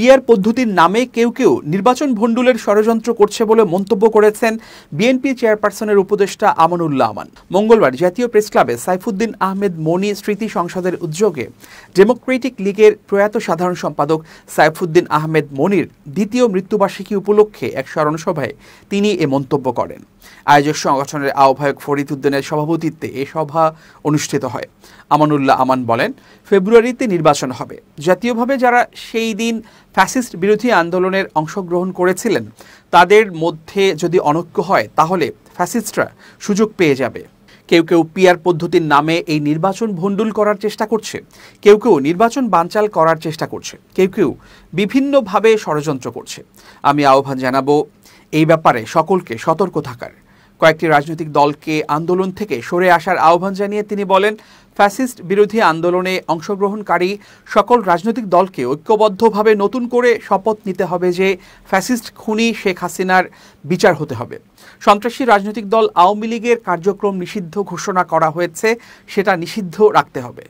PR পদ্ধতির নামে কেউ কেউ নির্বাচন ভণ্ডুলের ষড়যন্ত্র করছে বলে মন্তব্য করেছেন বিএনপি চেয়ারপারসনের উপদেষ্টা আমানুল্লাহ আমান। মঙ্গলবার জাতীয় প্রেসক্লাবে সাইফুদ্দিন আহমেদ মনি স্মৃতি সংসদের উদ্যোগে ডেমোক্রেটিক লীগের প্রয়াত সাধারণ সম্পাদক সাইফুদ্দিন আহমেদ মনির দ্বিতীয় মৃত্যুবার্ষিকী উপলক্ষে এক স্মরণসভায় তিনি এ মন্তব্য করেন। আয়োজক সংগঠনের আহ্বায়ক ফরিদ উদ্দিনের সভাপতিত্বে এ সভা অনুষ্ঠিত হয়। আমানুল্লাহ আমান বলেন, ফেব্রুয়ারিতে নির্বাচন হবে। জাতীয়ভাবে যারা সেই দিন ফ্যাসিস্ট বিরোধী আন্দোলনের অংশগ্রহণ করেছিলেন তাদের মধ্যে যদি অনৈক্য হয় তাহলে ফ্যাসিস্টরা সুযোগ পেয়ে যাবে। কেউ কেউ পিআর পদ্ধতির নামে এই নির্বাচন ভণ্ডুল করার চেষ্টা করছে, কেউ কেউ নির্বাচন বানচাল করার চেষ্টা করছে, কেউ কেউ বিভিন্নভাবে ষড়যন্ত্র করছে। আমি আহ্বান জানাবো এই ব্যাপারে সকলকে সতর্ক থাকার। কয়েকটি রাজনৈতিক দলকে আন্দোলন থেকে সরে আসার আহ্বান জানিয়ে তিনি বলেন, ফ্যাসিস্ট বিরোধী আন্দোলনে অংশগ্রহণকারী সকল রাজনৈতিক দলকে ঐক্যবদ্ধভাবে নতুন করে শপথ নিতে হবে যে ফ্যাসিস্ট খুনি শেখ হাসিনার বিচার হতে হবে। সন্ত্রাসী রাজনৈতিক দল আওয়ামী লীগের কার্যক্রম নিষিদ্ধ ঘোষণা করা হয়েছে, সেটা নিষিদ্ধ রাখতে হবে।